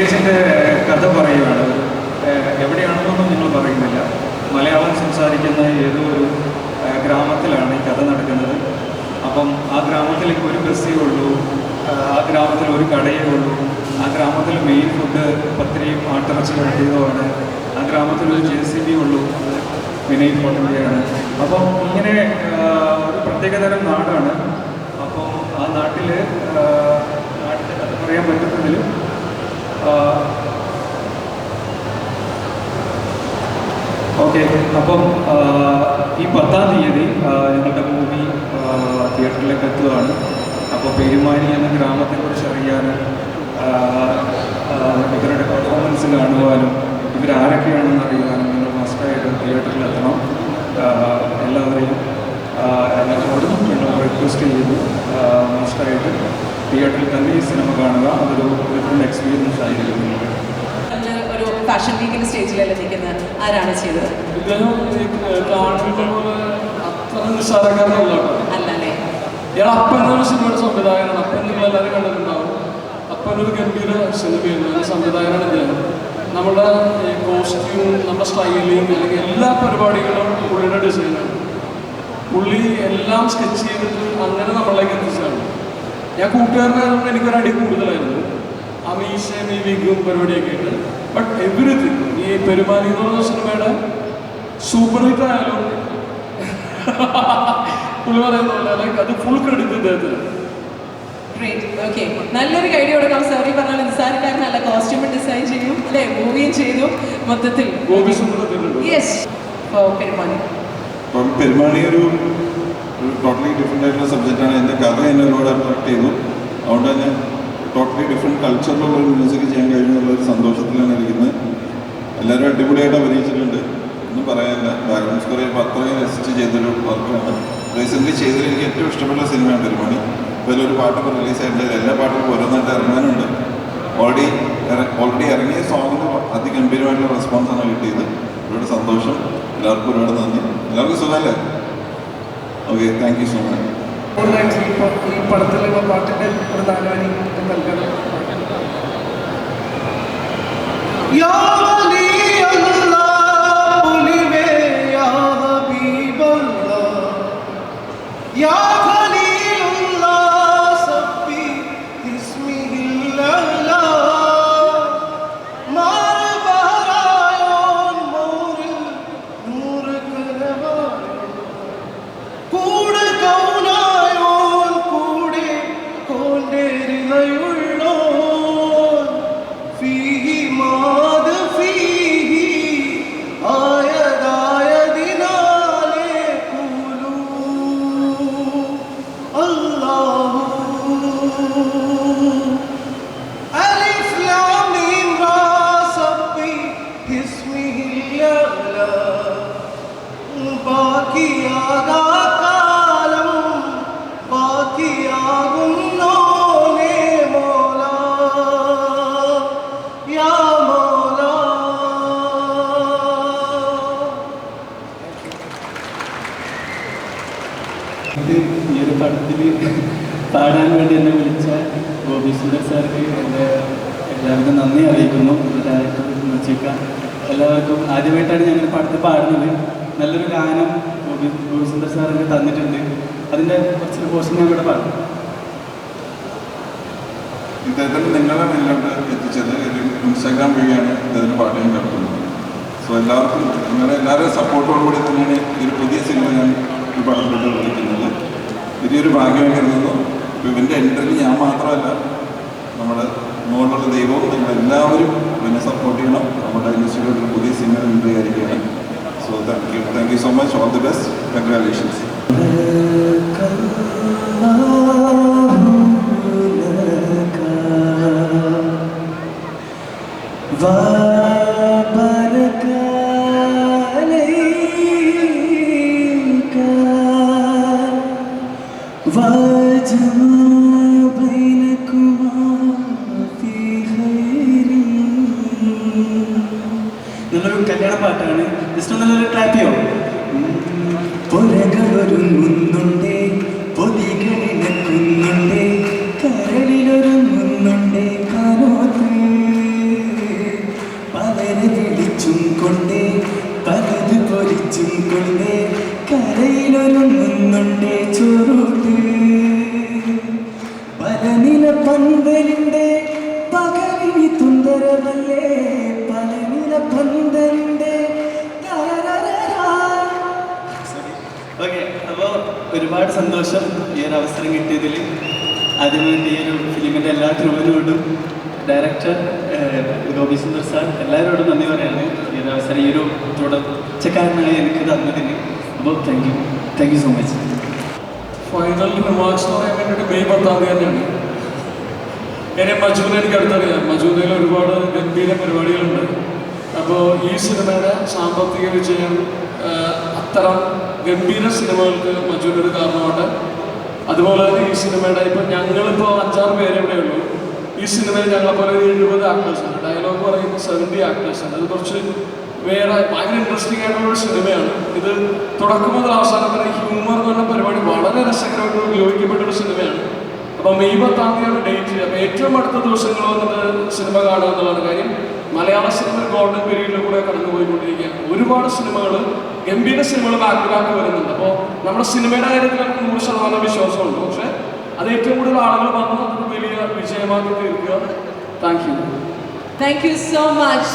വില്ലേജിൻ്റെ കഥ പറയുകയാണ്. എവിടെയാണെന്നൊന്നും നിങ്ങൾ പറയുന്നില്ല. മലയാളം സംസാരിക്കുന്ന ഏതോ ഒരു ഗ്രാമത്തിലാണ് ഈ കഥ നടക്കുന്നത്. അപ്പം ആ ഗ്രാമത്തിൽ ഒരു ബസ്സേ ഉള്ളൂ, ആ ഗ്രാമത്തിൽ ഒരു കടയേ ഉള്ളൂ, ആ ഗ്രാമത്തിൽ മെയിൻ ഫുഡ് പത്തിരിയും ആട്ടിറച്ചി കഴിക്കുന്നതുമാണ്, ആ ഗ്രാമത്തിൽ ഒരു JCB ഉള്ളൂ, വിനയ് ഫോട്ടൻ്റെയാണ്. അപ്പം ഇങ്ങനെ ഒരു പ്രത്യേകതരം നാടാണ്. അപ്പം ആ നാട്ടിൻ്റെ കഥ പറയാൻ പറ്റുന്നതിലും ഓക്കെ. അപ്പം ഈ 10-ാം തീയതി ഞങ്ങളുടെ മൂവി തിയേറ്ററിലേക്ക് എത്തുകയാണ്. അപ്പോൾ പെരുമാനി എന്ന ഗ്രാമത്തെക്കുറിച്ച് അറിയാൻ, ഇവരുടെ പെർഫോമൻസ് കാണുവാനും ഇവരാരൊക്കെയാണെന്ന് അറിയാനും നിങ്ങൾ മസ്റ്റായിട്ട് തിയേറ്ററിലെത്തണം. എല്ലാവരെയും എല്ലാവരോടും ഞങ്ങൾ റിക്വസ്റ്റ് ചെയ്യുന്നു, മസ്റ്റായിട്ട് തിയേറ്ററിൽ തന്നെ ഈ സിനിമ കാണുക. അതൊരു ഡിഫറെൻറ്റ് എക്സ്പീരിയൻസ് ആയിരിക്കും നിങ്ങൾക്ക്. ഒരു ഫാഷൻ വീക്കിൻ്റെ സ്റ്റേജിലല്ലേ നിൽക്കുന്നത്, ആരാണ് ചെയ്തത്? അല്ലല്ലേ. ഇയാൾ അപ്പൻ എന്നൊരു സിനിമയുടെ സംവിധായകനാണ്. അപ്പൻ നിങ്ങൾ എല്ലാവരും കണ്ടിട്ടുണ്ടാവും. അപ്പനൊരു ഗംഭീര സിനിമയാണ്. സംവിധായകനാണ് ഇദ്ദേഹം. നമ്മുടെ കോസ്റ്റ്യൂം, നമ്മുടെ സ്റ്റൈലിങ്, അല്ലെങ്കിൽ എല്ലാ പരിപാടികളും പുള്ളിയുടെ ഡിസൈനാണ്. പുള്ളി എല്ലാം സ്കെച്ച് ചെയ്തിട്ട് അങ്ങനെ നമ്മളിലേക്ക് എത്തിച്ചാണ്. ഞാൻ കൂട്ടുകാരനായതുകൊണ്ട് എനിക്കൊരു അടി കൂടുതലായിരുന്നു. ആ മീശയും ഈ വിഗും പരിപാടിയൊക്കെ ആയിട്ട്. ബട്ട് എവറിത്തിങ് ഈ പെരുമാനി എന്ന് പറഞ്ഞ സിനിമയുടെ സൂപ്പർ ഹിറ്റ് ആയാലും പുള്ളി പറയുന്നില്ല, ലൈക്ക് അത് ഫുൾ ക്രെഡിറ്റ് ഇദ്ദേഹത്തിന്. ഓക്കെ, നല്ലൊരു ഐഡിയ കൊടുക്കാം. സാറി പറഞ്ഞാൽ നിസാരക്കാരൻ നല്ല കോസ്റ്റ്യൂം ഡിസൈൻ ചെയ്യും അല്ലേ, മൂവിയും ചെയ്തു. മൊത്തത്തിൽ പെരുമാണി ഒരു ടോട്ടലി ഡിഫറെൻ്റ് ആയിട്ടുള്ള സബ്ജക്റ്റാണ്. എൻ്റെ കഥ എന്നെ ഒരുപാട് അട്രാക്ട് ചെയ്തു. അതുകൊണ്ട് തന്നെ ടോട്ടലി ഡിഫറെൻറ്റ് കൾച്ചറിലുള്ള ഒരു മ്യൂസിക് ചെയ്യാൻ കഴിഞ്ഞുള്ളൊരു സന്തോഷത്തിലാണ് ഇരിക്കുന്നത്. എല്ലാവരും അടിപൊളിയായിട്ട് അഭിനയിച്ചിട്ടുണ്ട്, ഒന്നും പറയാനില്ല. ബാക്ക്ഗ്രൗണ്ട് സ്കോർ ചെയ്യുമ്പോൾ അത്രയും രസിച്ച് ചെയ്തൊരു വർക്കാണ്. റീസെൻ്റ്ലി ചെയ്തതിൽ എനിക്ക് ഏറ്റവും ഇഷ്ടപ്പെട്ട സിനിമയാണ് പെരുമാണി. ഇപ്പോൾ ഇതിലൊരു പാട്ടൊക്കെ റിലീസായിട്ടുണ്ട്. എല്ലാ പാട്ടും ഓരോന്നായിട്ട് ഇറങ്ങാനുണ്ട്. ഓൾറെഡി ഇറങ്ങിയ സോങ്ങിന് അതിഗംഭീരമായിട്ടുള്ള റെസ്പോൺസാണ് കിട്ടിയത്. ഒരുപാട് സന്തോഷം. എല്ലാവർക്കും ഒരുപാട് നന്ദി. എല്ലാവർക്കും സുഖമല്ലേ? Okay, thank you so much. ഈ പടത്തിലുള്ള പാട്ടിൻ്റെ ഒരു നാലുവരി നൽകണം. ഈ ഒരു പടത്തിൽ പാടാൻ വേണ്ടി എന്നെ വിളിച്ച ഗോപി സുന്ദർ സാർക്ക് എൻ്റെ എല്ലാവർക്കും നന്ദി അറിയിക്കുന്നു. ഡയറക്ടർ മച്ചിക്ക എല്ലാവർക്കും. ആദ്യമായിട്ടാണ് ഞാൻ പടത്തിൽ പാടുന്നത്. നല്ലൊരു ഗാനം ഗോപി സുന്ദർ സാർ എനിക്ക് തന്നിട്ടുണ്ട്. അതിൻ്റെ കുറച്ച് പോർഷൻ ഞാൻ ഇവിടെ പാടും. ഇദ്ദേഹത്തിന് നിങ്ങളെ മുന്നിലോട്ട് എത്തിച്ചത് ഒരു ഇൻസ്റ്റാഗ്രാം വഴിയാണ് ഇദ്ദേഹത്തിന് പാട്ട് ഞാൻ കേൾക്കുന്നത്. സോ എല്ലാവർക്കും നിങ്ങളുടെ എല്ലാവരുടെയും സപ്പോർട്ടോടുകൂടി തന്നെയാണ് ഈ ഒരു പുതിയ സിനിമ ഞാൻ ഈ പടത്തിലോട്ട് വിളിക്കുന്നത്. വലിയൊരു ഭാഗ്യമായി കരുതുന്നു. ഇപ്പോൾ ഇവൻ്റെ എൻട്രിയിൽ ഞാൻ മാത്രമല്ല, നമ്മുടെ മുകളിലുള്ള ദൈവവും നിങ്ങളെല്ലാവരും ഇവനെ സപ്പോർട്ട് ചെയ്യണം. നമ്മുടെ ഇൻസ്റ്റിറ്റ്യൂട്ടിൽ പുതിയ സിനിമ എൻട്രി ആയിരിക്കുകയാണ്. So thank you so much. All the best. Congratulations. നല്ലൊരു കല്യാണ പാട്ടാണ്. ജസ്റ്റ് നല്ലൊരു ക്ലാപ്പ് ചെയ്യോ? പൊരകളൊരുങ്ങുന്നുണ്ടേ, പൊതികളിലൊരുങ്ങുന്നുണ്ടേ, കരളിലൊരുങ്ങുന്നുണ്ടേ, കാനോത്ത് സ്വന്തമല്ലേ പലനില പന്തലിൻ്റെ ഓക്കെ. അപ്പോൾ ഒരുപാട് സന്തോഷം ഈ ഒരു അവസരം കിട്ടിയതിൽ. ആദ്യമായിട്ട് ഈ ഒരു ഫിലിമിൻ്റെ എല്ലാ ക്രൂവിനോടും ഡയറക്ടർ ഗോപി സുന്ദർ സാർ എല്ലാവരോടും നന്ദി പറയാണ് ഈ ഒരു അവസരം ഈ ഒരു തുടർച്ചക്കാരനായി എനിക്ക് തന്നതിന്. അപ്പോൾ thank you so much. Final remarks എന്ന് പറയാൻ വേണ്ടിയിട്ട് മെയ് 10 തന്നെയാണ്. എന്നെ മജൂനെ എനിക്ക് അടുത്തറിയാം. മജൂനയിൽ ഒരുപാട് ഗംഭീര പരിപാടികളുണ്ട്. അപ്പോൾ ഈ സിനിമയുടെ സാമ്പത്തിക വിജയം അത്തരം ഗംഭീര സിനിമകൾക്ക് മജൂനൊരു കാരണമാണ്. അതുപോലെ തന്നെ ഈ സിനിമയുടെ ഇപ്പം ഞങ്ങളിപ്പോൾ 5-6 പേരെ ഇവിടെ ഉള്ളൂ. ഈ സിനിമയിൽ ഞങ്ങളെപ്പോലെ 70 ആക്ടേഴ്സ് ഉണ്ട്. ഡയലോഗ് പറയുന്ന 70 ആക്ടേഴ്സ് ഉണ്ട്. അത് കുറച്ച് വേറെ ഭയങ്കര ഇൻട്രസ്റ്റിംഗ് ആയിട്ടുള്ള സിനിമയാണ് ഇത്. തുടക്കം മുതൽ അവസാനം വരെ ഹ്യൂമർ എന്ന് പറഞ്ഞ പരിപാടി വളരെ രസകരമായിട്ട് ഉപയോഗിക്കപ്പെട്ടൊരു സിനിമയാണ്. അപ്പോൾ മെയ് 10 ഡേറ്റ്. അപ്പോൾ ഏറ്റവും അടുത്ത ദിവസങ്ങൾ വന്നിട്ട് സിനിമ കാണുക എന്നുള്ളതാണ് കാര്യം. മലയാള സിനിമ ഗോൾഡൻ പീരീഡിലൂടെ കടന്നുപോയിക്കൊണ്ടിരിക്കുകയാണ്. ഒരുപാട് സിനിമകൾ ഗംഭീര സിനിമകൾ ബാക്ക് ടു ബാക്ക് വരുന്നുണ്ട്. അപ്പോൾ നമ്മുടെ സിനിമയുടെ കാര്യത്തിൽ നമുക്ക് 100% വിശ്വാസമുണ്ട്. പക്ഷേ അത് ഏറ്റവും കൂടുതൽ ആളുകൾ വന്ന് അതൊരു വലിയ വിജയമാക്കി തീർക്കുക. Thank you so much.